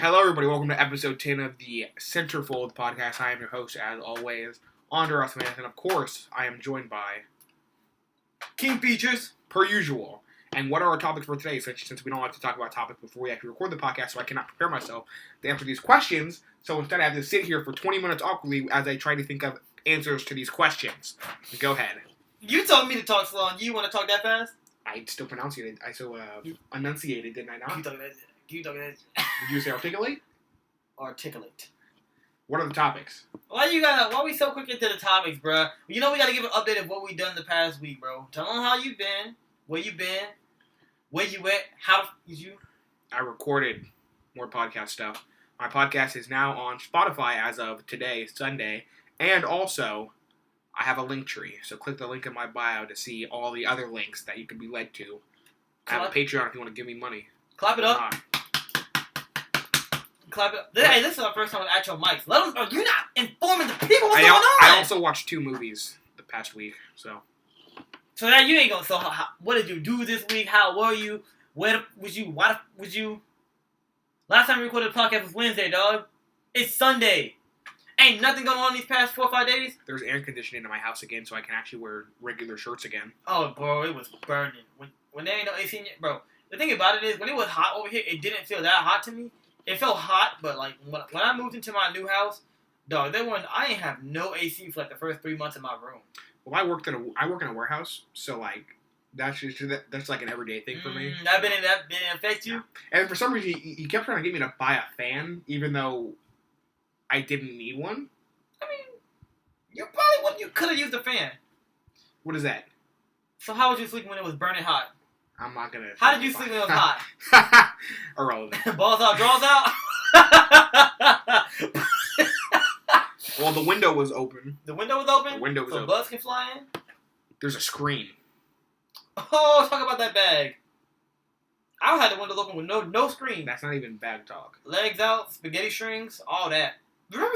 Hello, everybody. Welcome to episode 10 of the Centerfold Podcast. I am your host, as always, Andrew Smith, and of course, I am joined by King Features, per usual. And what are our topics for today? Since we don't like to talk about topics before we actually record the podcast, so I cannot prepare myself to answer these questions. So instead, I have to sit here for 20 minutes awkwardly as I try to think of answers to these questions. Go ahead. you told me to talk slow, and you want to talk that fast? I still enunciated, didn't I not? You talking that? Did you say articulate? Articulate. What are the topics? Why we so quick into the topics, bruh? You know we gotta give an update of what we done the past week, bro. Tell them how you been, where you at, how is you? I recorded more podcast stuff. My podcast is now on Spotify as of today, Sunday, and also I have a link tree. So click the link in my bio to see all the other links that you can be led to. I have a Patreon if you want to give me money. Clap it up. Clap it up. Hey, this is our first time with actual mics. Let them. You're not informing the people what's going on. I also watched 2 movies the past week, so. So now you ain't gonna. So what did you do this week? How were you? Where was you? Why was you? Last time we recorded the podcast was Wednesday, dog. It's Sunday. Ain't nothing going on these past 4 or 5 days. There's air conditioning in my house again, so I can actually wear regular shirts again. Oh, bro, it was burning. When there ain't no AC in it, bro. The thing about it is, when it was hot over here, it didn't feel that hot to me. It felt hot, but like when I moved into my new house, dog, I ain't have no AC for like the first 3 months in my room. Well, I work in a warehouse, so like that's like an everyday thing for me. That didn't affect you. Yeah. And for some reason, he kept trying to get me to buy a fan, even though I didn't need one. I mean, you could have used a fan. What is that? So how was you sleeping when it was burning hot? I'm not gonna. How did you sleep when it was hot? Irrelevant. Balls out, draws out. Well, the window was open. The window was open? The window was so open. Bugs can fly in? There's a screen. Oh, talk about that bag. I had the window open with no screen. That's not even bag talk. Legs out, spaghetti strings, all that.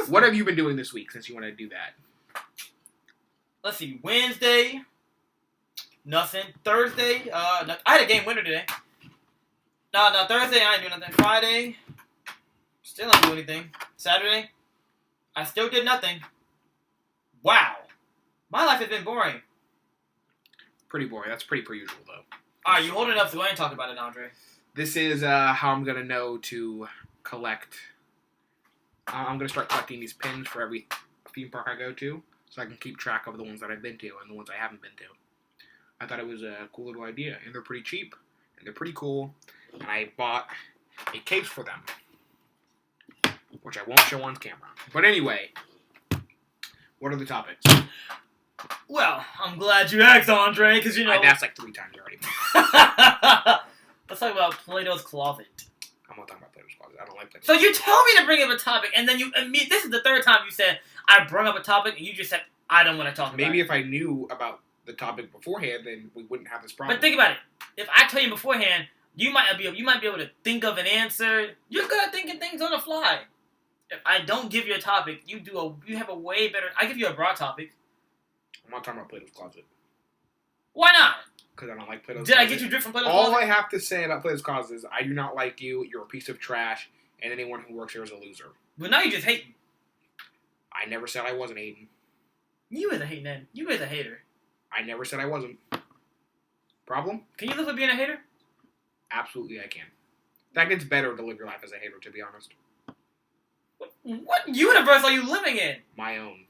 What have you been doing this week since you want to do that? Let's see. Wednesday, nothing. Thursday, I had a game winner today. No, Thursday I ain't doing nothing. Friday, still ain't doing anything. Saturday, I still did nothing. Wow. My life has been boring. Pretty boring. That's pretty per usual, though. Alright, you holding up, so go ahead and talk about it, Andre. This is how I'm going to know to collect. I'm going to start collecting these pins for every theme park I go to, so I can keep track of the ones that I've been to and the ones I haven't been to. I thought it was a cool little idea, and they're pretty cheap, and they're pretty cool, and I bought a case for them, which I won't show on camera. But anyway, what are the topics? Well, I'm glad you asked, Andre, because you know... I've asked like 3 times already. Let's talk about Plato's Closet. I'm not talking about Plato's Closet. I don't like Plato's So you told me to bring up a topic, and then this is the 3rd time you said, I brought up a topic, and you just said, I don't want to talk about it. Maybe if I knew about the topic beforehand, then we wouldn't have this problem. But think about it. If I tell you beforehand, you might be able to think of an answer. You're good at thinking things on the fly. If I don't give you a topic, you have a way better... I give you a broad topic. I'm not talking about Plato's Closet. Why not? Because I don't like Plato's Did Closet. I get you drift from Plato's Closet? All I have to say about Plato's Closet is I do not like you, you're a piece of trash, and anyone who works here is a loser. But now you just hating. I never said I wasn't hating. You is a hating man. You is a hater. I never said I wasn't. Problem? Can you live with being a hater? Absolutely I can. In fact, it's better to live your life as a hater, to be honest. What universe are you living in? My own.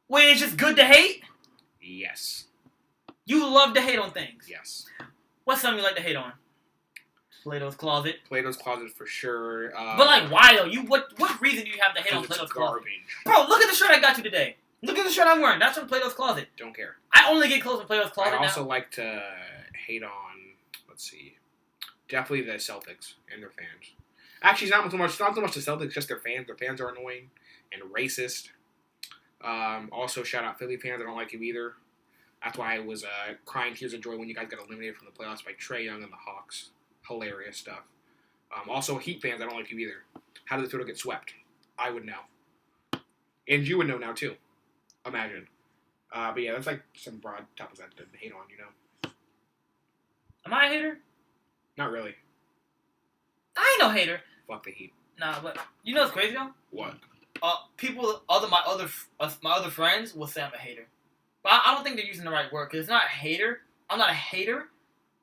Wait, it's just good to hate? Yes. You love to hate on things? Yes. What's something you like to hate on? Plato's Closet. Plato's Closet for sure. But like, why though? What reason do you have to hate on Plato's Closet? Bro, look at the shirt I got you today. Look at the shirt I'm wearing. That's from Plato's Closet. Don't care. I only get clothes from Plato's Closet now. I also like to hate on, let's see, definitely the Celtics and their fans. Actually, not so much the Celtics, just their fans. Their fans are annoying and racist. Also, shout out Philly fans. I don't like you either. That's why I was crying tears of joy when you guys got eliminated from the playoffs by Trae Young and the Hawks. Hilarious stuff. Also, Heat fans, I don't like you either. How did the field get swept? I would know. And you would know now, too. Imagine. But yeah, that's like some broad topics I didn't hate on, you know. Am I a hater? Not really. I ain't know hater. Fuck the Heat. Nah, but you know what's crazy though? What? My other friends will say I'm a hater, but I don't think they're using the right word because it's not a hater. I'm not a hater.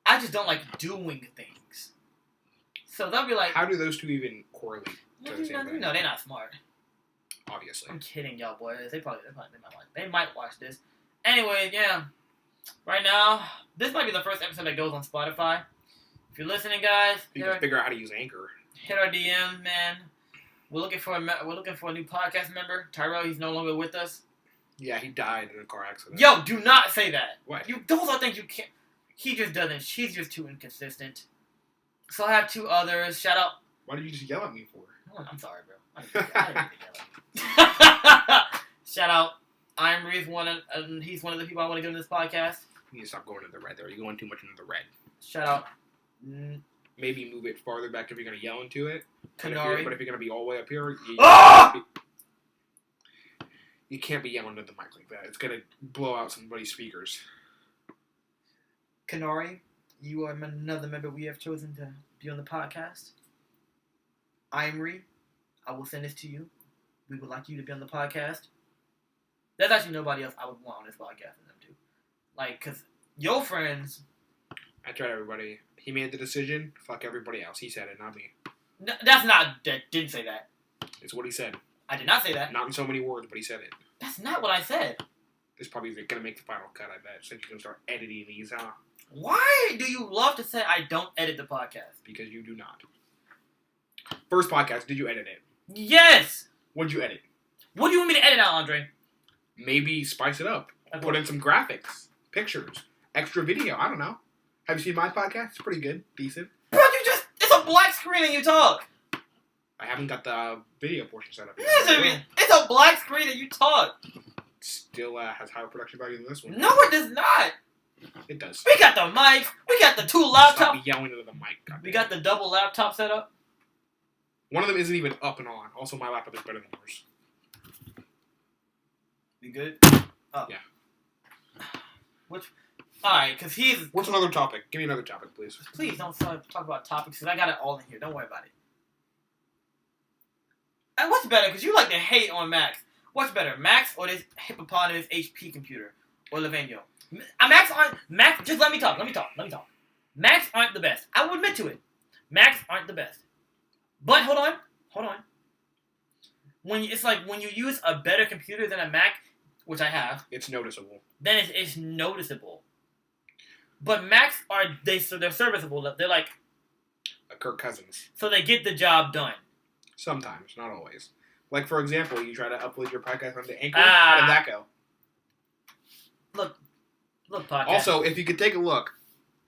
I just don't like doing things. So they'll be like, how do those two even correlate? To the same thing? No, they're not smart. Obviously. I'm kidding, y'all boys. They might watch this. Anyway, yeah. Right now, this might be the first episode that goes on Spotify. If you're listening, guys, you can figure out how to use Anchor. Hit our DM, man. We're looking for a new podcast member. Tyrell, he's no longer with us. Yeah, he died in a car accident. Yo, do not say that. What? Those are things you can't. He just doesn't. She's just too inconsistent. So I have two others. Shout out. What did you just yell at me for? I'm sorry, bro. I didn't yell at you. Shout out. He's one of the people I want to get in this podcast. You need to stop going to the red there. You're going too much into the red. Shout out. Maybe move it farther back if you're going to yell into it. Kanari. But if you're going to be all the way up here, you can't be yelling into the mic like that. It's going to blow out somebody's speakers. Kanari, you are another member we have chosen to be on the podcast. Imri, I will send this to you. We would like you to be on the podcast. There's actually nobody else I would want on this podcast than them two. Like, because your friends... I tried everybody. He made the decision. Fuck everybody else. He said it, not me. No, that's not... Didn't say that. It's what he said. I did not say that. Not in so many words, but he said it. That's not what I said. This probably is going to make the final cut, I bet. Since you can start editing these, huh? Why do you love to say I don't edit the podcast? Because you do not. First podcast, did you edit it? Yes! What'd you edit? What do you want me to edit out, Andre? Maybe spice it up. Put in some graphics, pictures, extra video. I don't know. Have you seen my podcast? It's pretty good. Decent. Bro, it's a black screen and you talk. I haven't got the video portion set up yet. It's a black screen and you talk. Still has higher production value than this one. No, it does not. It does. We got the mic. We got the two laptops. Stop yelling into the mic. We got the double laptop set up. One of them isn't even up and on. Also, my laptop is better than yours. You good? Oh. Yeah. Alright, because he's... What's another topic? Give me another topic, please. Please don't talk about topics, because I got it all in here. Don't worry about it. And what's better? Because you like to hate on Max. What's better, Max or this hippopotamus HP computer? Or Levanio? Max, just let me talk. Macs aren't the best. I will admit to it. Macs aren't the best. But, hold on. When you use a better computer than a Mac, which I have, it's noticeable. Then it's noticeable. But Macs they're serviceable. They're like a Kirk Cousins. So they get the job done. Sometimes, not always. Like, for example, you try to upload your podcast onto Anchor. How did that go? Look, podcast. Also, if you could take a look,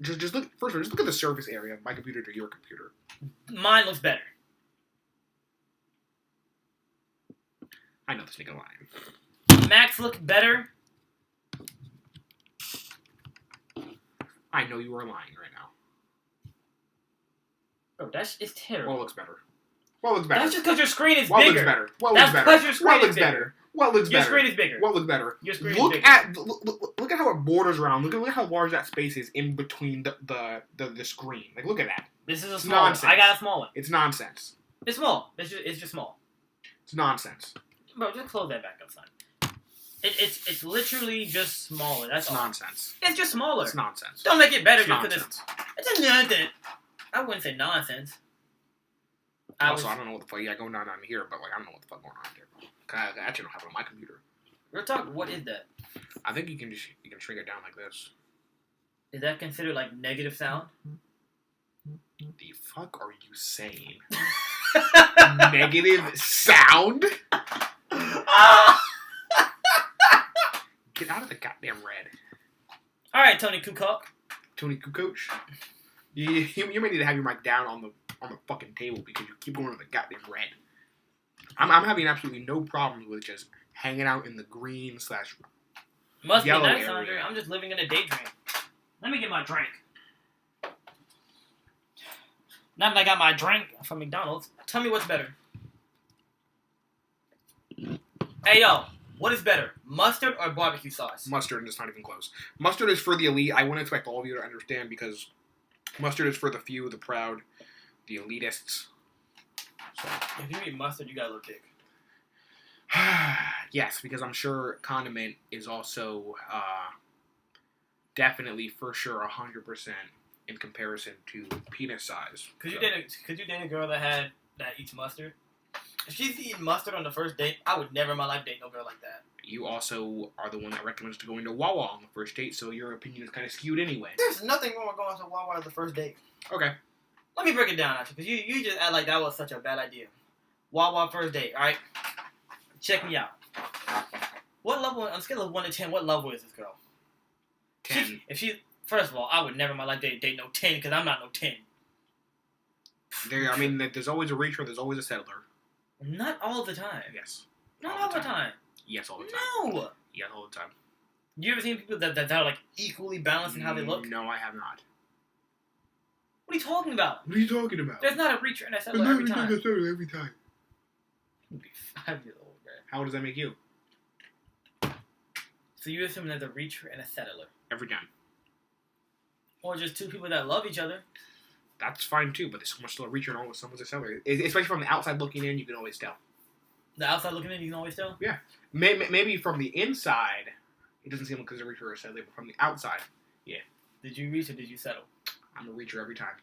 just look at the surface area of my computer to your computer. Mine looks better. I know this nigga lying. Max looks better. I know you are lying right now. Bro, it's terrible. What looks better? That's just because your screen is what bigger. Looks better? What looks better? That's because your screen is bigger. What looks better? Your screen is bigger. What looks better? Your screen is bigger. Look at how it borders around. Look at how large that space is in between the screen. Like, look at that. This is a small one. I got a small one. It's nonsense. It's small. It's just small. It's nonsense. Bro, just close that back up, son. It's literally just smaller. That's all. Nonsense. It's just smaller. It's nonsense. Don't make it better just because nonsense. It's a nonsense. I wouldn't say nonsense. I don't know what the fuck going on here, but I don't know what the fuck going on here. I actually don't have it on my computer. Real talk, what is that? I think you can shrink it down like this. Is that considered negative sound? The fuck are you saying? Negative sound? Get out of the goddamn red. Alright, Tony Kukoc. Tony Kukoc? You may need to have your mic down on the fucking table because you keep going to the goddamn red. I'm having absolutely no problems with just hanging out in the green / Must be yellow nice, area. Andre. I'm just living in a daydream. Let me get my drink. Now that I got my drink from McDonald's, tell me what's better. Hey, yo. What is better, mustard or barbecue sauce? Mustard, and it's not even close. Mustard is for the elite. I wouldn't expect all of you to understand because mustard is for the few, the proud, the elitists. So If you eat mustard, you got a little dick. yes, because I'm sure condiment is also definitely for sure 100% in comparison to penis size. Could you date a girl that eats mustard? If she's eating mustard on the first date, I would never in my life date no girl like that. You also are the one that recommends to going to Wawa on the first date, so your opinion is kind of skewed anyway. There's nothing wrong with going to Wawa on the first date. Okay. Let me break it down, actually, because you just act like that was such a bad idea. Wawa first date, alright? Check me out. What level, on a scale of 1 to 10, what level is this girl? 10. First of all, I would never in my life date no 10, because I'm not no 10. There's always a reacher, there's always a settler. Not all the time. Yes. Not all the time. Yes, all the time. No! Yes, all the time. You ever seen people that are, like, equally balanced in how they look? No, I have not. What are you talking about? What are you talking about? There's not a reacher and a settler every time. Every time. You'd be 5 years old, man. How does that make you? So you assume there's a reacher and a settler. Every time. Or just two people that love each other. That's fine too, but there's so much still a reacher and always someone's a settler. Especially from the outside looking in, you can always tell. The outside looking in, you can always tell? Yeah. Maybe from the inside, it doesn't seem like there's a reacher or a settler, but from the outside, yeah. Did you reach or did you settle? I'm a reacher every time.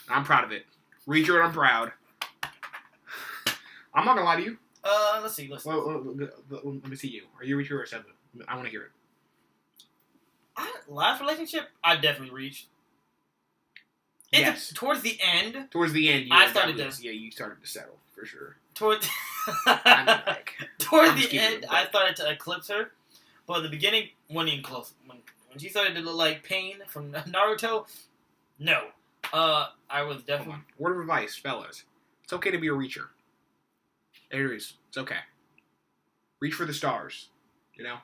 I'm proud of it. Reacher and I'm proud. I'm not gonna lie to you. Let's see. Let me see you. Are you a reacher or a settler? I want to hear it. Last relationship, I definitely reached. Yes. Towards the end. Towards the end, you started to settle for sure. Towards the end, I started to eclipse her, but at the beginning, wasn't even close. When she started to look like Pain from Naruto, no. I was definitely. Hold on. Word of advice, fellas. It's okay to be a reacher. It is. It's okay. Reach for the stars. You know.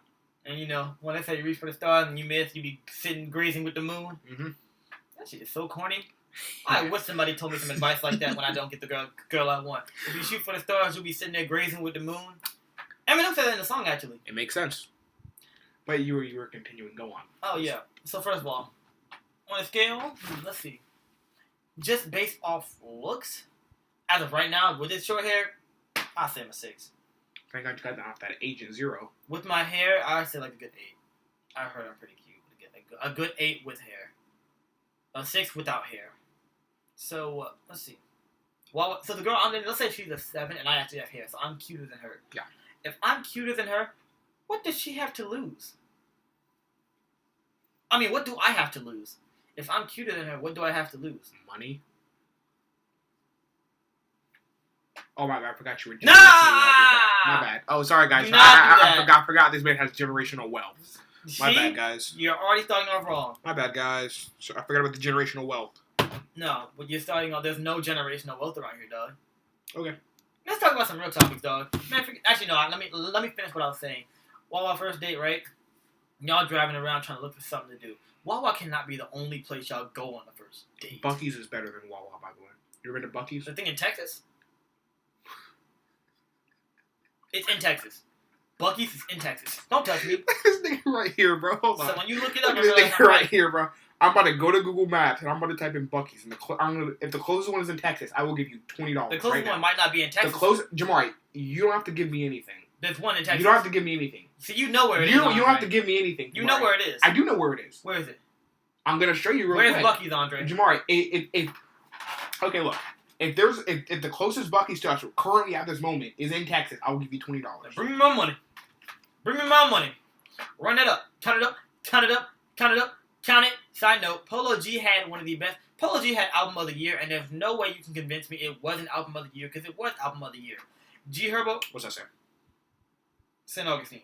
And when I say you reach for the stars and you miss, you be sitting grazing with the moon. Mm-hmm. That shit is so corny. I wish somebody told me some advice like that when I don't get the girl I want. If you shoot for the stars, you'll be sitting there grazing with the moon. Eminem said that in the song, actually. It makes sense. But you were continuing. Go on. Oh, yeah. So, first of all, on a scale, let's see. Just based off looks, as of right now, with this short hair, I'll say I'm a 6. Thank God you got off that Agent 0. With my hair, I'd say like a good 8. I heard I'm pretty cute. A good 8 with hair. A 6 without hair. So, let's see. Well, so the girl, let's say she's a 7 and I actually have hair, so I'm cuter than her. Yeah. If I'm cuter than her, what does she have to lose? I mean, what do I have to lose? If I'm cuter than her, what do I have to lose? Money. Oh my God, I forgot you were. Nah! My bad. Oh, sorry guys. I forgot this man has generational wealth. My bad, guys. You're already starting off wrong. My bad, guys. I forgot about the generational wealth. No, but you're starting off. There's no generational wealth around here, dog. Okay. Let's talk about some real topics, dog. Man, actually, no. Let me finish what I was saying. Wawa first date, right? Y'all driving around trying to look for something to do. Wawa cannot be the only place y'all go on the first date. Buc-ee's is better than Wawa, by the way. You ever been to Buc-ee's? The thing in Texas? It's in Texas. Buc-ee's is in Texas. Don't touch me. This nigga right here, bro. Hold on. So when you look it up, this nigga right here, bro. I'm about to go to Google Maps and I'm about to type in Buc-ee's. And if the closest one is in Texas, I will give you $20. The closest one might not be in Texas. Jamari, you don't have to give me anything. There's one in Texas. You don't have to give me anything. So you know where it is. You don't have to give me anything. Jamari. You know where it is. I do know where it is. Where is it? I'm gonna show you real quick. Where's Buc-ee's, Andre? Jamari, okay, look. If the closest Buc-ee's to us currently at this moment is in Texas, I will give you $20. Bring me my money. Bring me my money. Run it up. Count it up. Count it up. Count it up. Count it. Side note, Polo G had one of the best. Polo G had Album of the Year, and there's no way you can convince me it wasn't Album of the Year, because it was Album of the Year. G Herbo. What's that say? St. Augustine.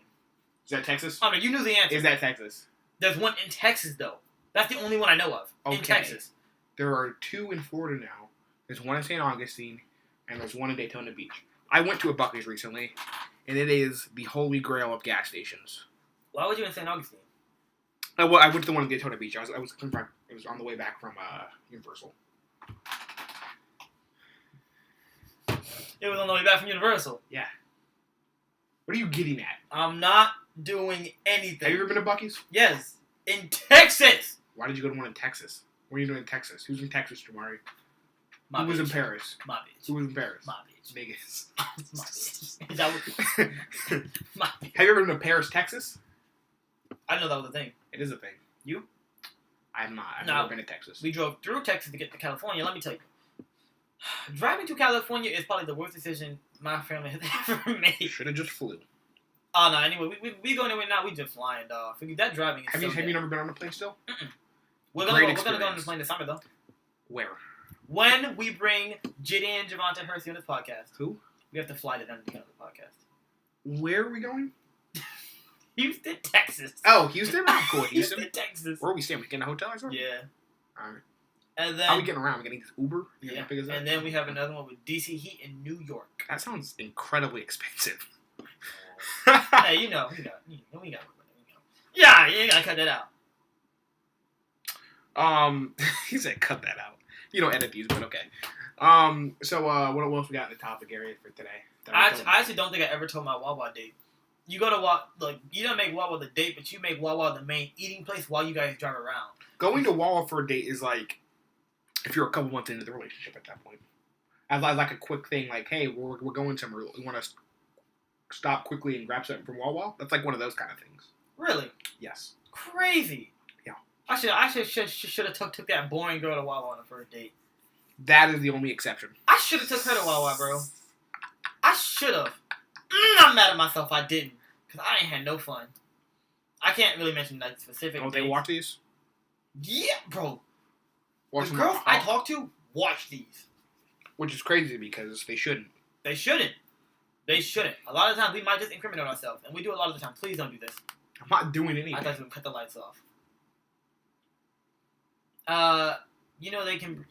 Is that Texas? I mean, you knew the answer. Is that Texas? There's one in Texas, though. That's the only one I know of. Okay. In Texas. There are 2 in Florida now. There's one in St. Augustine, and there's one in Daytona Beach. I went to a Buc-ee's recently, and it is the holy grail of gas stations. Why would you in St. Augustine? I went to the one in Daytona Beach. It was on the way back from Universal. It was on the way back from Universal. Yeah. What are you getting at? I'm not doing anything. Have you ever been to Buc-ee's? Yes. In Texas! Why did you go to one in Texas? What are you doing in Texas? Who's in Texas, Jamari? Who was in Paris? My bitch. Who was in Paris? My bitch. Vegas. My bitch. Is that what? My bitch. Have you ever been to Paris, Texas? I didn't know that was a thing. It is a thing. You? I have not. I've never been to Texas. We drove through Texas to get to California. Let me tell you. Driving to California is probably the worst decision my family has ever made. Should have just flew. Oh, no. Anyway, we going anywhere now. We just flying, dog. That driving is Have you never been on a plane still? Mm-mm. We're gonna go on the plane this summer, though. Where? When we bring Jitty and Javante Hersey on this podcast. Who? We have to fly to them to get on the podcast. Where are we going? Houston, Texas. Oh, Houston? Oh, cool. Houston, Texas. Where are we staying? We getting a hotel or something? Yeah. Alright. And then, how are we getting around? We getting Uber? Yeah. And then we have another one with DC Heat in New York. That sounds incredibly expensive. Hey, we got. Yeah, you ain't gotta cut that out. He said cut that out. You don't edit these, but okay. So what else we got in the topic area for today? I actually don't think I ever told my Wawa date. You go to Wawa, you don't make Wawa the date, but you make Wawa the main eating place while you guys drive around. Going to Wawa for a date is like if you're a couple months into the relationship at that point. As like a quick thing, like, hey, we're going somewhere. We want to stop quickly and grab something from Wawa. That's like one of those kind of things. Really? Yes. Crazy. Yeah. I should have took that boring girl to Wawa on the first date. That is the only exception. I should have took her to Wawa, bro. I should have. I'm mad at myself I didn't. Because I ain't had no fun. I can't really mention that specific they watch these? Yeah, bro. Watch the girls I talk to watch these. Which is crazy because they shouldn't. They shouldn't. They shouldn't. A lot of times we might just incriminate ourselves. And we do a lot of the time. Please don't do this. I'm not doing anything. I thought you would cut the lights off. They can,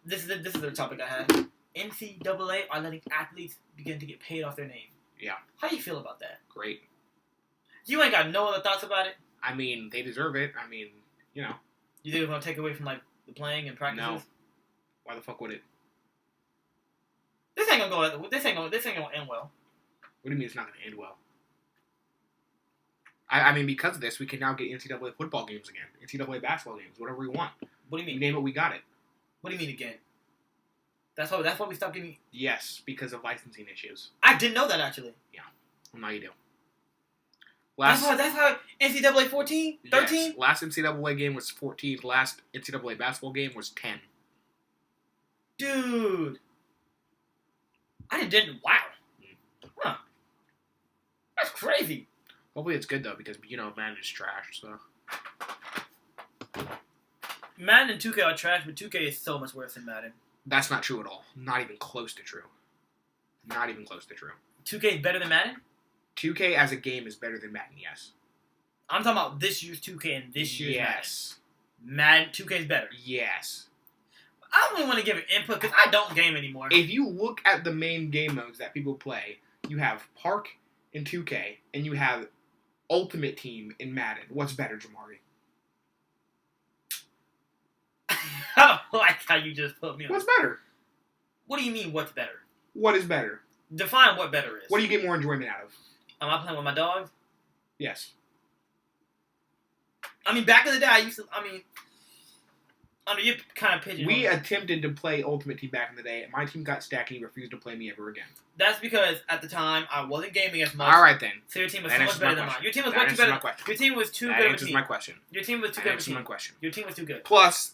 this is the topic I had. NCAA are letting athletes begin to get paid off their name. Yeah. How do you feel about that? Great. You ain't got no other thoughts about it? I mean, they deserve it. I mean, You think it's going to take away from, the playing and practices? No. Why the fuck would it? This ain't going to end well. What do you mean it's not going to end well? I mean, because of this, we can now get NCAA football games again. NCAA basketball games, whatever we want. What do you mean? You name it, we got it. What do you mean again? That's why we stopped getting... Yes, because of licensing issues. I didn't know that, actually. Yeah. Well, now you do. That's how NCAA 14? 13? Yes. Last NCAA game was 14. Last NCAA basketball game was 10. Dude. I didn't... Wow. Huh. That's crazy. Hopefully it's good, though, because, Madden is trash, so... Madden and 2K are trash, but 2K is so much worse than Madden. That's not true at all. Not even close to true. Not even close to true. 2K is better than Madden? 2K as a game is better than Madden, yes. I'm talking about this year's 2K and this year's yes. Madden. 2K is better. Yes. I don't really want to give an input because I don't game anymore. If you look at the main game modes that people play, you have Park in 2K, and you have Ultimate Team in Madden. What's better, Jamari? I don't like how you just put me on. What's better? What do you mean, what's better? What is better? Define what better is. What do you get more enjoyment out of? Am I playing with my dogs? Yes. I mean, back in the day, you're kind of pigeonholing. We attempted to play Ultimate Team back in the day, and my team got stacked, and he refused to play me ever again. That's because, at the time, I wasn't gaming as much. All right, then. So your team was so much better than mine. Your team was way too better. Your team was too good of a team. That answers my question. Your team was too good of a team. That answers my question. Your team was too good. Plus,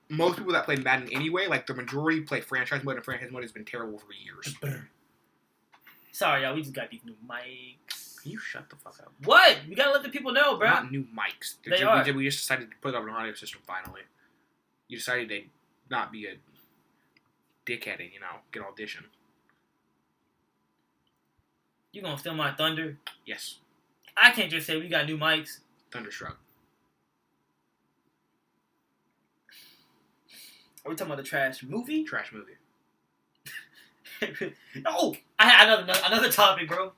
most people that play Madden anyway, the majority play franchise mode, and franchise mode has been terrible for years. Sorry, y'all. We just got these new mics. Can you shut the fuck up? What? We gotta let the people know, bro. Not new mics. We just decided to put up an audio system finally. You decided to not be a dickhead and, get audition. You gonna steal my thunder? Yes. I can't just say we got new mics. Thunderstruck. Are we talking about the trash movie? Trash movie. Oh, I had another topic, bro.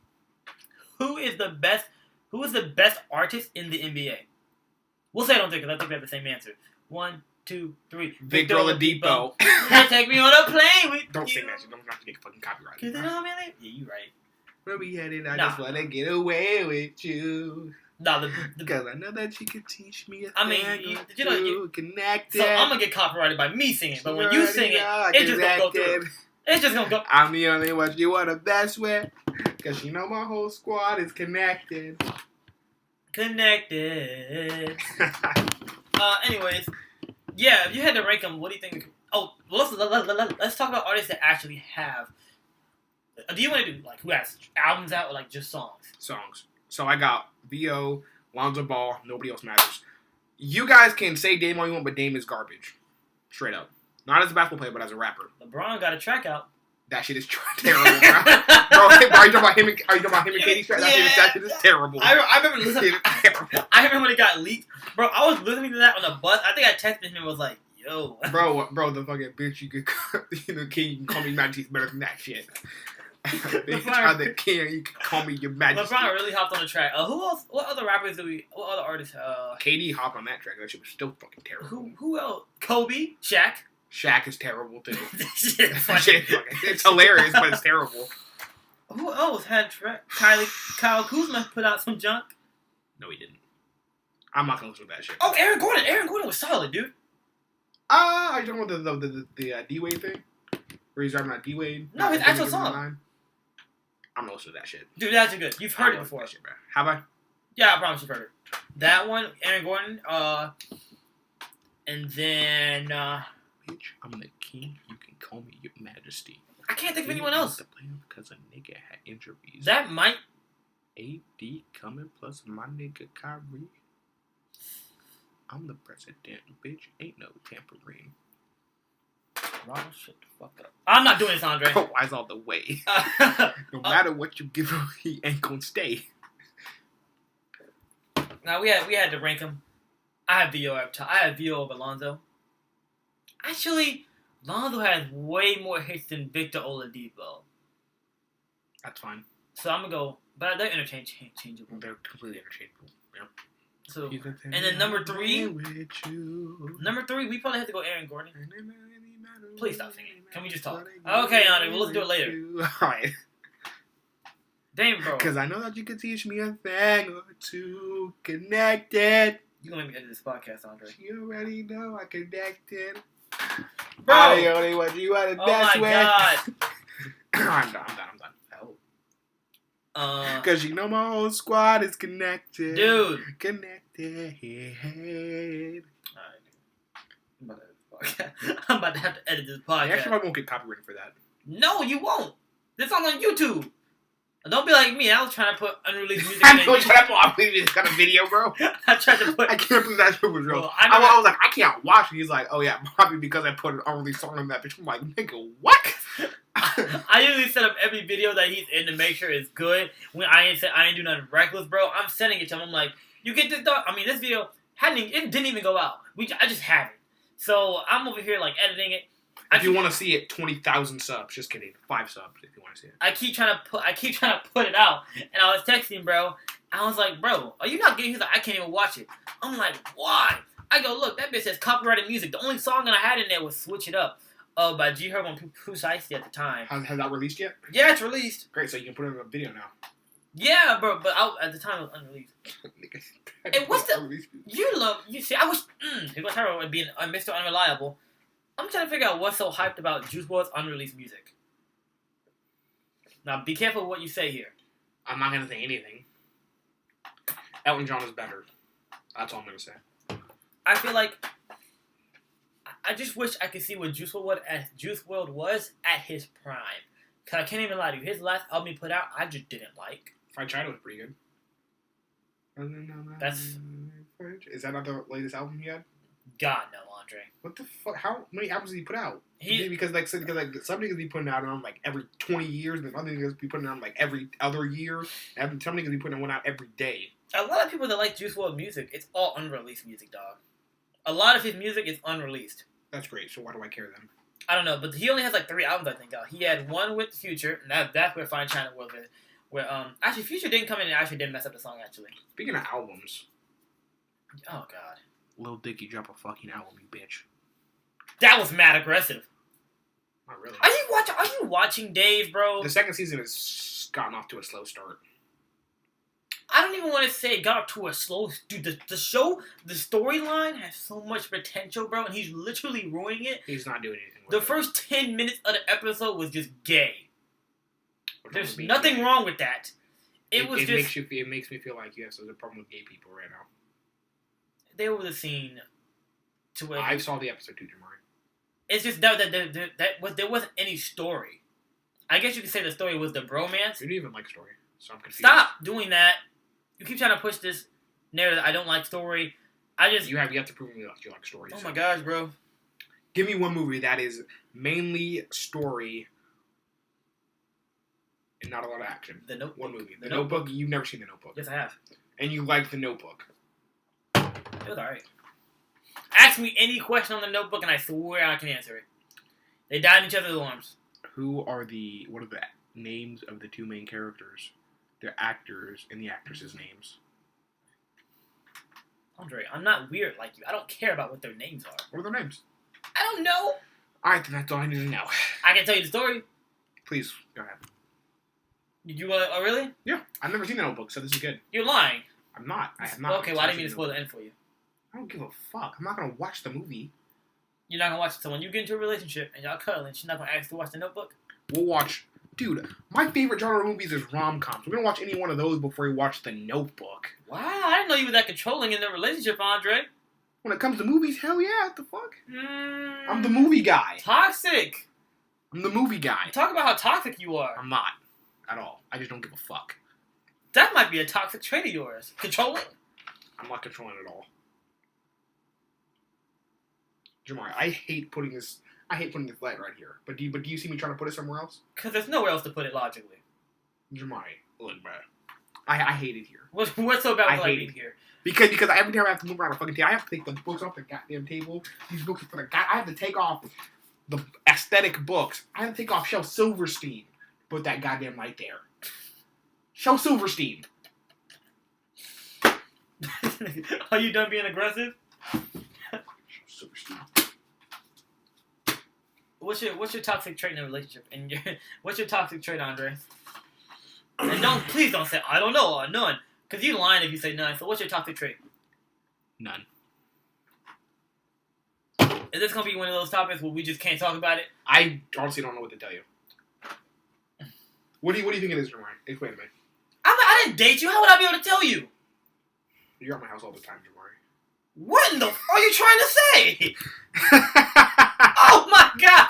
Who is the best artist in the NBA? We'll say I don't think, because I think we have the same answer. 1, 2, 3. Victor Oladipo. Take me on a plane with Don't you. sing that shit. Don't have to get fucking copyrighted. Yeah, you right. Where we headed? I just want to get away with you. Nah, Because I know that you could teach me a I mean, thing you or know, two connected. so I'm gonna get copyrighted by me singing, but when you sing it, it's just gonna go through. It's just gonna go. I'm the only one you want the best with. Because you know my whole squad is connected. Connected. Anyways, yeah, if you had to rank them, what do you think? Oh, let's talk about artists that actually have. Do you want to do like who has albums out or like just songs? Songs. So I got V.O., Lonzo Ball, nobody else matters. You guys can say Dame all you want, but Dame is garbage. Straight up. Not as a basketball player, but as a rapper. LeBron got a track out. That shit is terrible, bro. Are you talking about him and Katie's track? That shit is terrible. I remember listening. I remember when it got leaked. Bro, I was listening to that on the bus. I think I texted him and was like, yo. Bro, the fucking bitch you could, king, you can call me Majesty better than that shit. Bitch, I'm the king, you can call me your Majesty. LeBron really hopped on the track. Who else? What other rappers what other artists? KD hopped on that track. That shit was still fucking terrible. Who else? Kobe? Shaq? Shaq is terrible, too. Shit, it's hilarious, but it's terrible. Who else had track? Kyle Kuzma put out some junk. No, he didn't. I'm not gonna listen to that shit. Oh, Aaron Gordon. Aaron Gordon was solid, dude. Are you talking about the D-Wade thing? Where he's driving that D-Wade? No, his actual song. I'm gonna listen to that shit. Dude, that's good. You've heard it before. That shit, bro. Have I? Yeah, I promise you've heard it. That one, Aaron Gordon, and then, Bitch, I'm the king. You can call me your Majesty. I can't think of anyone else. Because a nigga had injuries. That might. AD coming plus my nigga Kyrie. I'm the president, bitch. Ain't no tampering. Ronald, shut the fuck up. I'm not doing this, Andre. Wise all the way. No matter what you give him, he ain't gonna stay. Now we had to rank him. I have V.O. up top. I have V.O. over Lonzo. Actually, Lonzo has way more hits than Victor Oladipo. That's fine. So I'm gonna go, but they're interchangeable. They're completely interchangeable. Yeah. So and then number three, we probably have to go Aaron Gordon. Please stop singing. Can we just talk? Okay, Andre, we'll do it later. Alright. Damn, bro. Because I know that you can teach me a thing or two. Connected. You gonna make me edit this podcast, Andre? You already know I connected. Bro! I only want you out of best way. God. I'm done. Oh. Because you know my whole squad is connected. Dude. Connected. Alright. I'm about to have to edit this podcast. You actually probably won't get copyrighted for that. No, you won't. This song's on YouTube. Don't be like me. I was trying to put unreleased music I'm in trying to put unreleased got a video, bro. I tried to put... I can't believe that shit was real. Bro, I was like, I can't watch it. He's like, oh yeah, probably because I put an unreleased song on that bitch. I'm like, nigga, what? I usually set up every video that he's in to make sure it's good. When I ain't do nothing reckless, bro. I'm sending it to him. I'm like, you get this dog. I mean, this video didn't even go out. I just have it. So I'm over here like editing it. If you want to see it, 20,000 subs. Just kidding, 5 subs if you want to see it. I keep trying to put it out, and I was texting bro. I was like, bro, are you not getting? He's like, I can't even watch it. I'm like, why? I go, look, that bitch says copyrighted music. The only song that I had in there was "Switch It Up" by G Herb and Precisely at the time. Has that released yet? Yeah, it's released. Great, so you can put it in a video now. Yeah, bro, but at the time it was unreleased. And what's the you see? I was it was terrible being Mr. Unreliable. I'm trying to figure out what's so hyped about Juice WRLD's unreleased music. Now, be careful what you say here. I'm not gonna say anything. Elton John is better. That's all I'm gonna say. I feel like I just wish I could see what Juice WRLD was at his prime. Cause I can't even lie to you. His last album he put out, I just didn't like. Fried China was pretty good. That's... Is that not the latest album he had? God, no, Andre. What the fuck? How many albums did he put out? Because some niggas be putting out on like every 20 years, and other niggas be putting out like every other year. And some niggas be putting one out every day. A lot of people that like Juice WRLD music, it's all unreleased music, dog. A lot of his music is unreleased. That's great. So why do I care then? I don't know, but he only has like 3 albums, I think. He had one with Future, and that's where Fine China was. Where actually Future didn't come in and actually didn't mess up the song. Actually, speaking of albums, oh god, Lil Dicky drop a fucking album, you bitch. That was mad aggressive. Not really. Are you watching Dave, bro? The second season has gotten off to a slow start. I don't even want to say it got off to a slow... Dude, the show, the storyline has so much potential, bro, and he's literally ruining it. He's not doing anything with The it. first 10 minutes of the episode was just gay. There's Being nothing gay. wrong with that. It makes me feel like, yes, there's a problem with gay people right now. They were the scene to where... I saw the episode too, Jamari. It's just there wasn't any story. I guess you could say the story was the bromance. You didn't even like story, so I'm confused. Stop doing that. You keep trying to push this narrative that I don't like story. You have yet to prove me that you like stories. Oh my gosh, bro. Give me one movie that is mainly story and not a lot of action. The Notebook. One movie. The Notebook. You've never seen The Notebook. Yes, I have. And you like The Notebook. It was alright. Ask me any question on The Notebook and I swear I can answer it. They died in each other's arms. What are the names of the two main characters? Their actors and the actresses' names. Andre, I'm not weird like you. I don't care about what their names are. What are their names? I don't know. Alright, then that's all I need to know. I can tell you the story. Please, go ahead. You want? Oh, really? Yeah, I've never seen The Notebook, so this is good. You're lying. I'm not. I have not. Okay, well, I didn't mean to spoil the end for you. I don't give a fuck. I'm not gonna watch the movie. You're not gonna watch it. So when you get into a relationship and y'all cuddling, she's not gonna ask you to watch The Notebook? We'll watch... Dude, my favorite genre of movies is rom-coms. We're gonna watch any one of those before we watch The Notebook. Wow, I didn't know you were that controlling in the relationship, Andre. When it comes to movies, hell yeah, what the fuck? Mm, I'm the movie guy. Toxic. I'm the movie guy. Talk about how toxic you are. I'm not. At all. I just don't give a fuck. That might be a toxic trait of yours. Controlling? I'm not controlling at all. Jamari, I hate putting this light right here. But do you see me trying to put it somewhere else? Because there's nowhere else to put it logically. Jamari, look, bro. I hate it here. What's so bad with I light hate being it. here? Because every time I have to move around a fucking table, I have to take the books off the goddamn table. These books are for the guy. I have to take off the aesthetic books. I have to take off Shel Silverstein. Put that goddamn light there. Shel Silverstein. Are you done being aggressive? Silverstein. What's your toxic trait in a relationship? And what's your toxic trait, Andre? And please don't say I don't know, none. Because you lying if you say none. So what's your toxic trait? None. Is this gonna be one of those topics where we just can't talk about it? I honestly don't know what to tell you. What do you think it is, Jamari? Explain to me. I didn't date you. How would I be able to tell you? You're at my house all the time, Jamari. What in the f are you trying to say? Oh my god!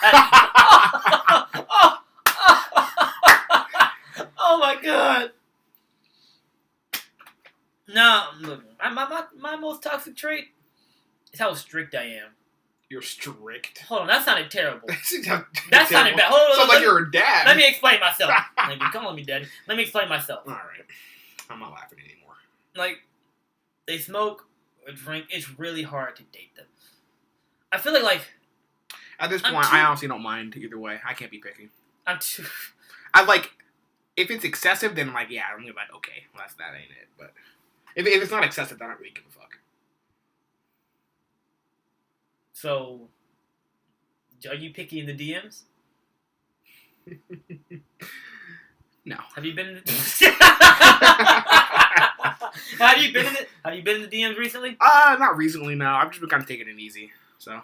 Oh my god! No, look, my most toxic trait is how strict I am. You're strict. Hold on, that sounded terrible. That sounded bad. Hold on, Sounds like you're a dad. Let me explain myself. Like, you're calling me daddy. Let me explain myself. All right. I'm not laughing anymore. Like, they smoke or drink. It's really hard to date them. I feel like at this point, I honestly don't mind either way. I can't be picky. I'm too. I like if it's excessive, then I'm like, yeah, I'm gonna be like, okay, well, that ain't it. But if it's not excessive, then I don't really give a fuck. So, are you picky in the DMs? No. Have you been in the Have you been in the DMs recently? Not recently. No, I've just been kind of taking it easy. So.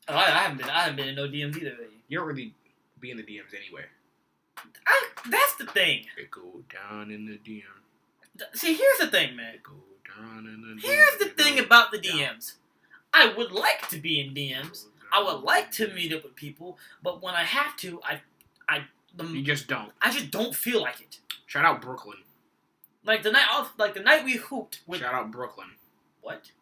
Oh, I haven't been in no DMs either. You don't really be in the DMs anyway. That's the thing. It go down in the DM. See, here's the thing, man. It go down in the DM. Here's the thing about the DMs. I would like to be in DMs. I would like to meet up with people, but when I have to, you just don't. I just don't feel like it. Shout out Brooklyn. Like the night we hooped with. Shout out Brooklyn. What?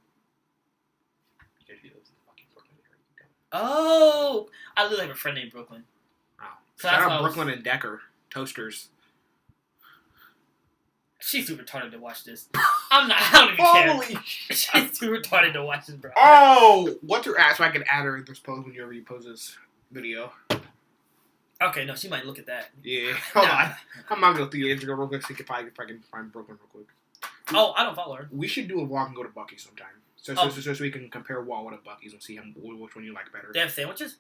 Oh, I literally have a friend named Brooklyn. Wow. So Shout out Brooklyn and Decker Toasters. She's too retarded to watch this. I'm not. I don't even care. Holy She's too retarded to watch this, bro. Oh, what's her ass? So I can add her in this post whenever you post this video. Okay, no, she might look at that. Yeah, hold on. I'm not gonna go through your Instagram real quick so you can probably find Brooklyn real quick. Oh, I don't follow her. We should do a vlog and go to Buc-ee's sometime. So we can compare Wawa to Buc-ee's and see which one you like better. They have sandwiches?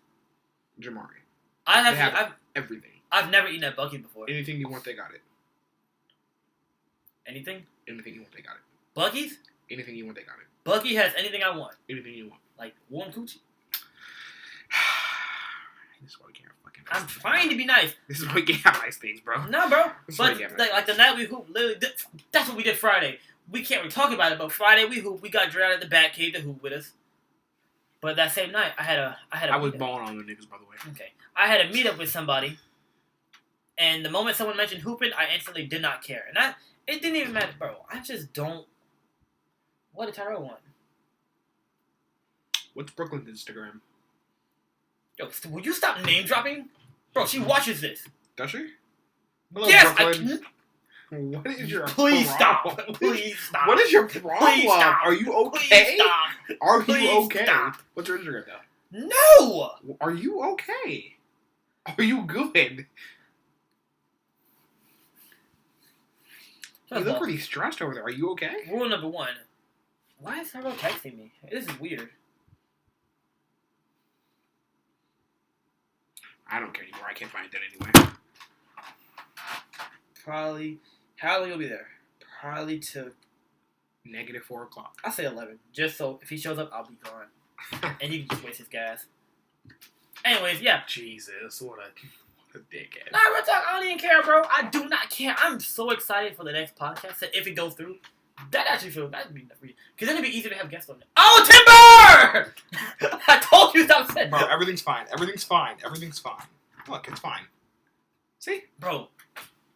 Jamari. I've everything. I've never eaten at Buc-ee's before. Anything you want, they got it. Anything? Anything you want, they got it. Bucky's? Anything you want, they got it. Bucky has anything I want. Anything you want. Like warm coochie. This is why we can't fucking. I'm trying to be nice. This is why we can't have nice things, bro. No, bro. This is But why we can't have like the night we hooped, literally, that's what we did Friday. We can't really talk about it, but Friday we hooped. We got Drew out of the Batcave to hoop with us. But that same night, I was balling on the niggas, by the way. Okay, I had a meetup with somebody, and the moment someone mentioned hooping, I instantly did not care, and it didn't even matter, bro. I just don't. What did Tyrell want? What's Brooklyn's Instagram? Yo, will you stop name dropping, bro? She watches this. Does she? Hello, Yes, Brooklyn. What is your Please problem? stop. Please stop. What is your problem? Please stop. Are you okay? Please stop. Are Please you okay? stop. What's your Instagram though? No. Are you okay? Are you good? You look pretty stressed over there. Are you okay? Rule number 1. Why is Tyrell texting me? This is weird. I don't care anymore. I can't find it anyway. Probably. How long will be there? Probably to -4 o'clock. I'll say 11. Just so if he shows up, I'll be gone. And he can just waste his gas. Anyways, yeah. Jesus, what a dickhead. Nah, real talk, I don't even care, bro. I do not care. I'm so excited for the next podcast that if it goes through, that'd be enough for you. Because then it'd be easier to have guests on it. Oh, Timber! I told you that was it. Bro, everything's fine. Everything's fine. Everything's fine. Look, it's fine. See? Bro.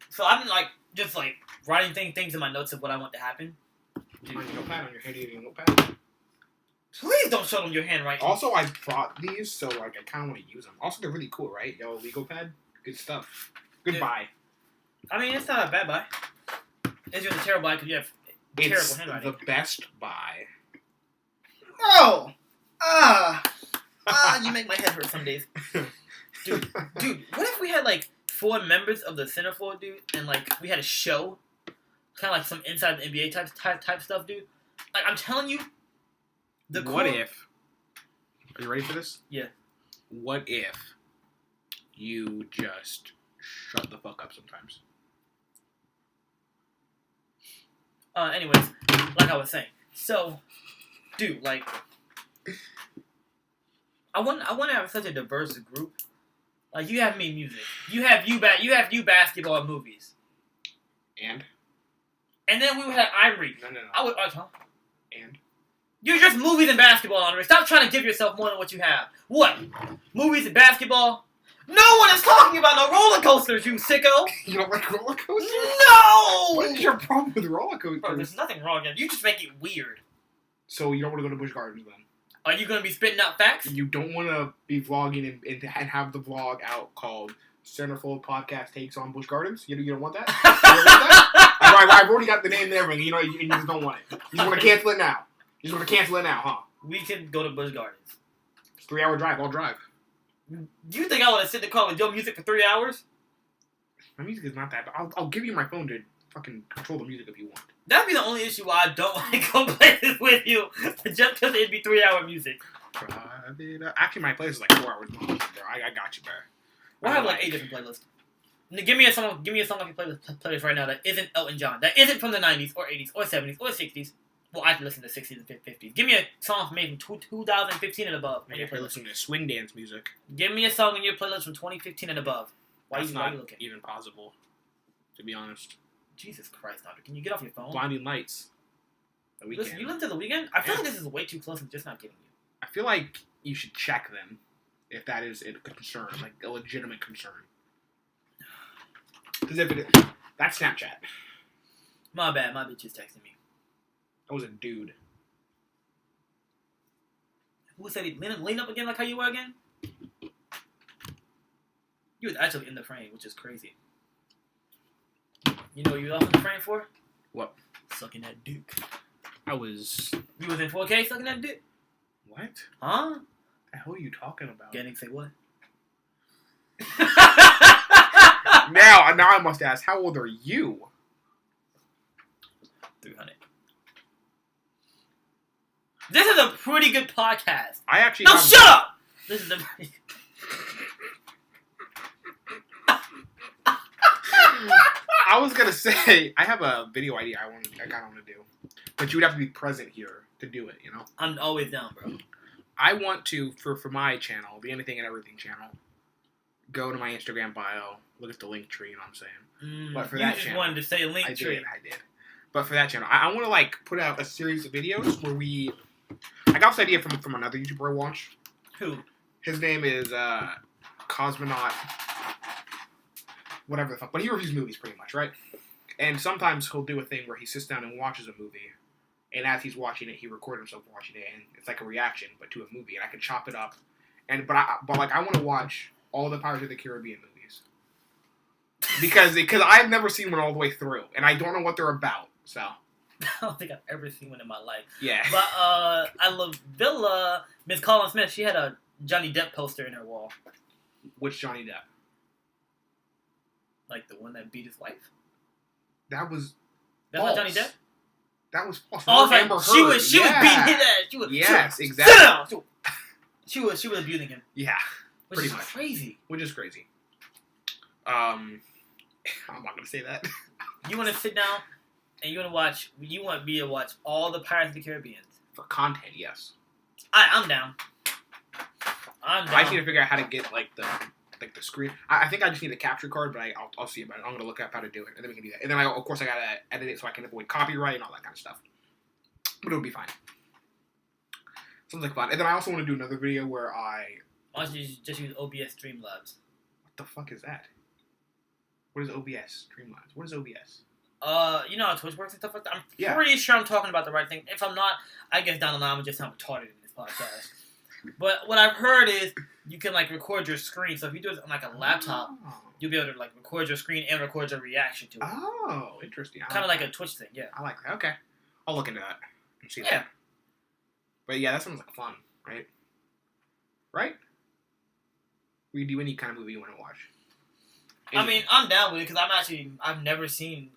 So I've been just writing things in my notes of what I want to happen. On your notepad, on your handy notepad. Please don't show them your handwriting. Also, I brought these, so I kind of want to use them. Also, they're really cool, right? Yo, legal pad, good stuff. Goodbye. I mean, it's not a bad buy. It's just a terrible buy because you have terrible handwriting. It's the best buy. Bro! You make my head hurt some days. Dude, what if we had 4 members of the Centerfold, dude, and we had a show? Kind of some inside the NBA type stuff, dude. I'm telling you, what if? Are you ready for this? Yeah. What if you just shut the fuck up sometimes? Anyways, like I was saying, so, dude, I want to have such a diverse group. You have me music, you have you basketball and movies, and then we would have Ivory. No. I would. And You're just movies and basketball, Andre. Stop trying to give yourself more than what you have. What? Movies and basketball? No one is talking about no roller coasters, you sicko! You don't like roller coasters? No! What is your problem with roller coasters? Bro, there's nothing wrong with it. You just make it weird. So you don't want to go to Busch Gardens then? Are you going to be spitting out facts? You don't want to be vlogging and have the vlog out called Centerfold Podcast Takes on Busch Gardens? You don't want that? You don't want that? I've already got the name and everything. You just don't want it. You just want to cancel it now. You just want to cancel it now, huh? We can go to Busch Gardens. It's a 3-hour drive. I'll drive. Do you think I want to sit in the car with your music for 3 hours? My music is not that bad. I'll give you my phone to fucking control the music if you want. That'd be the only issue why I don't want to go places with you. Just because it'd be 3-hour music. Actually, my playlist is 4 hours long, bro. I got you, bro. We'll have 8 different playlists. Give me a song off your playlist right now that isn't Elton John. That isn't from the 90s or 80s or 70s or 60s. Well, I can listen to 60s and 50s. Give me a song from maybe 2015 and above. Maybe if you're listening to swing dance music. Give me a song in your playlist from 2015 and above. Why are you looking? Even possible, to be honest. Jesus Christ, Doctor. Can you get off your phone? Blinding Lights. The Weeknd. Listen, you listen to The Weeknd? I feel like this is way too close and just not getting you. I feel like you should check them if that is a concern, a legitimate concern. Because if it is, that's Snapchat. My bad. My bitch is texting me. That was a dude. Who said he lean up again like how you were again? You was actually in the frame, which is crazy. You know what you was off in the frame for? What? Sucking that dick. I was... You was in 4K sucking that dick? What? Huh? What the hell are you talking about? Getting say what? Now I must ask, how old are you? 300. This is a pretty good podcast. I actually No, shut up! This is a I was gonna say I have a video idea I kind of want to do, but you would have to be present here to do it. You know. I'm always down, bro. I want to for my channel, the Anything and Everything channel. Go to my Instagram bio, look at the link tree. You know what I'm saying? But for you that just channel, wanted to say link tree. I did. But for that channel, I want to like put out a series of videos where I got this idea from another YouTuber I watched. Who? His name is Cosmonaut, whatever the fuck. But he reviews movies pretty much, right? And sometimes he'll do a thing where he sits down and watches a movie, and as he's watching it, he records himself watching it, and it's like a reaction, but to a movie, and I can chop it up. But I want to watch all the Pirates of the Caribbean movies because I've never seen one all the way through, and I don't know what they're about. So I don't think I've ever seen one in my life. yeah. But I love Villa. Miss Colin Smith. She had a Johnny Depp poster in her wall. Which Johnny Depp? Like the one that beat his wife. That was. That's not Johnny Depp. That was false. Oh, like, she was beating his ass. Yes, exactly. Sit down. She was abusing him. Yeah, which pretty is much. Crazy. Which is crazy. I'm not gonna say that. You want to sit down and you want me to watch all the Pirates of the Caribbean For content, yes. I'm down. I'm down. I just need to figure out how to get like the screen. I think I just need a capture card, but I'll see about it. I'm gonna look up how to do it, and then we can do that. And then of course I gotta edit it so I can avoid copyright and all that kind of stuff. But it'll be fine. Sounds like fun. And then I also want to do another video where I just use OBS Streamlabs. What the fuck is that? What is OBS Streamlabs? What is OBS? You know how Twitch works and stuff like that? I'm Yeah. pretty sure I'm talking about the right thing. If I'm not, I guess down the line I'm just sound retarded in this podcast. But what I've heard is you can like record your screen. So if you do it on like a laptop, you'll be able to like record your screen and record your reaction to it. Oh, interesting. Kind of like a Twitch thing, yeah. I like that. Okay. I'll look into that and see Yeah. that. But yeah, that sounds like fun, right? Right? We do any kind of movie you want to watch. I mean, I'm down with it because I've never seen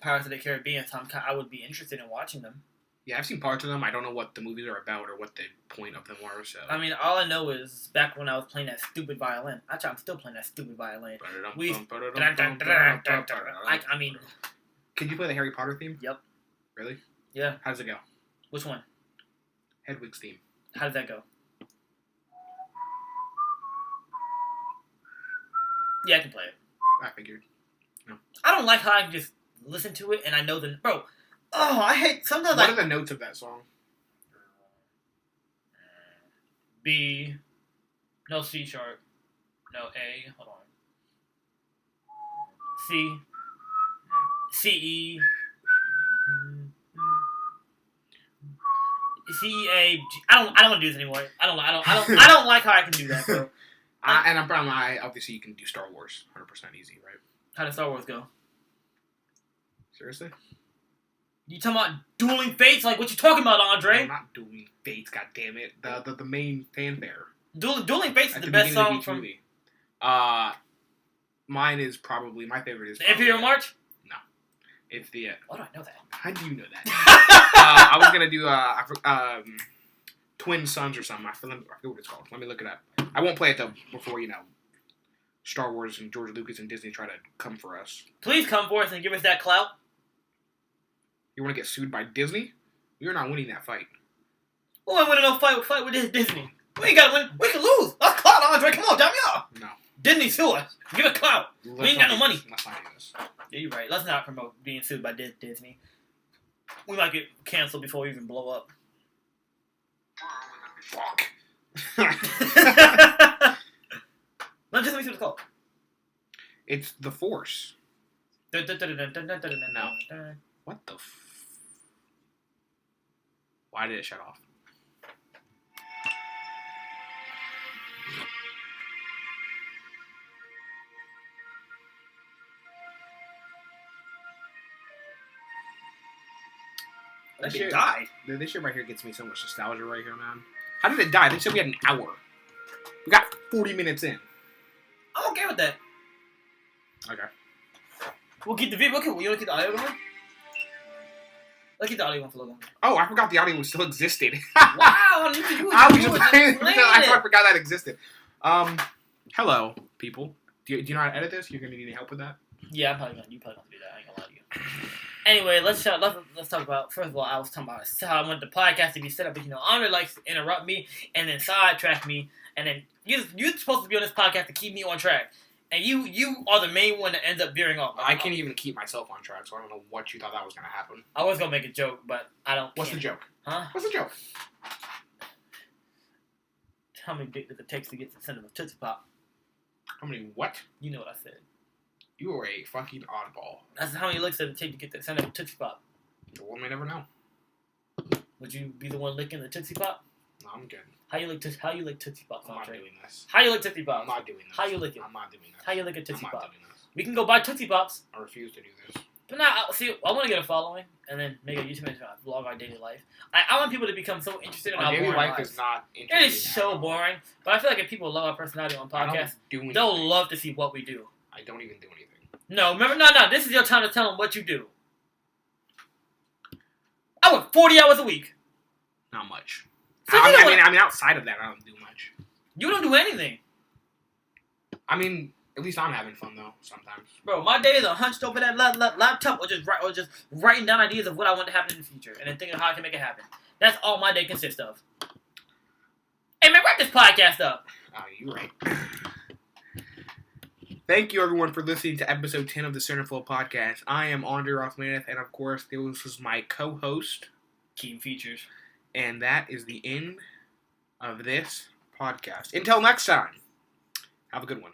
Pirates of the Caribbean, so I would be interested in watching them. Yeah, I've seen parts of them. I don't know what the movies are about or what the point of them were. So I mean, all I know is back when I was playing that stupid violin. Actually, I'm still playing that stupid violin. I mean, could you play the Harry Potter theme? Yep. Really? Yeah. How does it go? Which one? Hedwig's theme. How does that go? Yeah, I can play it. I figured. No. I don't like how I can just listen to it and I know the bro. Oh, I hate sometimes. What are the notes of that song? B, no C sharp, no A. Hold on. C, C E, C E A. G. I don't want to do this anymore. I don't like how I can do that, bro. Obviously you can do Star Wars 100% easy, right? How does Star Wars go? Seriously? You talking about Dueling Fates? Like, what you talking about, Andre? I'm not Dueling Fates, goddammit. The main fanfare. Dueling Fates is the best song from... movie. Mine is probably... My favorite is... The Imperial March? No. It's the... Why do I know that? How do you know that? I was going to do... Twin Sons or something. I forget what it's called. Let me look it up. I won't play it, though, before, Star Wars and George Lucas and Disney try to come for us. Please come for us and give us that clout. You want to get sued by Disney? You're not winning that fight. Well, I want to know fight with this Disney. We ain't got to win. We can lose. That's clout, Andre. Come on, damn y'all. No. Disney sue us. Give us clout. We ain't got no money. Let's not do this. Yeah, you're right. Let's not promote being sued by Disney. We might get canceled before we even blow up. Fuck. Let me see what it's called. It's The Force. No. What the Why did it shut off? That shit died. This shit right here gets me so much nostalgia right here, man. How did it die? They said we had an hour. We got 40 minutes in. I'm okay with that. Okay. We'll keep the video. Okay, you want to keep the audio going? Let's keep the audio going for a little longer. Oh, I forgot the audio still existed. Wow, I forgot that existed. Hello, people. Do you know how to edit this? You're gonna need any help with that? Yeah, you probably gonna do that. I ain't gonna lie to you. Anyway, let's talk about. First of all, I was talking about how I want the podcast to be set up, but Andre likes to interrupt me and then sidetrack me, and then you're supposed to be on this podcast to keep me on track, and you are the main one that ends up veering off. I can't even keep myself on track, so I don't know what you thought that was gonna happen. I was gonna make a joke, but I don't. What's the joke? Huh? What's the joke? How many dick does it take to get to the center of a Tootsie Pop? How many what? You know what I said. You are a fucking oddball. That's how many licks does it take to get to the center of a Tootsie Pop? The one may never know. Would you be the one licking the Tootsie Pop? No, I'm good. How you lick Tootsie Pops? I'm not doing this. How you lick Tootsie Pops? I'm not doing this. How you lick it? I'm not doing this. How you lick a Tootsie I'm Pop? not doing this. We can go buy Tootsie Pops. I refuse to do this. But now, see, I want to get a following and then make a YouTube and vlog our daily life. I want people to become so interested in Our our daily boring life lives. is not It interesting. is so boring. But I feel like if people love our personality on podcasts, they'll love to see what we do. I don't even do anything. No, remember, no. This is your time to tell them what you do. I work 40 hours a week. Not much. So I mean, outside of that, I don't do much. You don't do anything. I mean, at least I'm having fun though. Sometimes. Bro, my days are hunched over that laptop or just writing down ideas of what I want to happen in the future and then thinking of how I can make it happen. That's all my day consists of. Hey man, wrap this podcast up. Oh, you're right. Thank you everyone for listening to episode 10 of the Centerfold Podcast. I am Andre Rothmanith, and of course, this was my co-host, Keen Features. And that is the end of this podcast. Until next time, have a good one.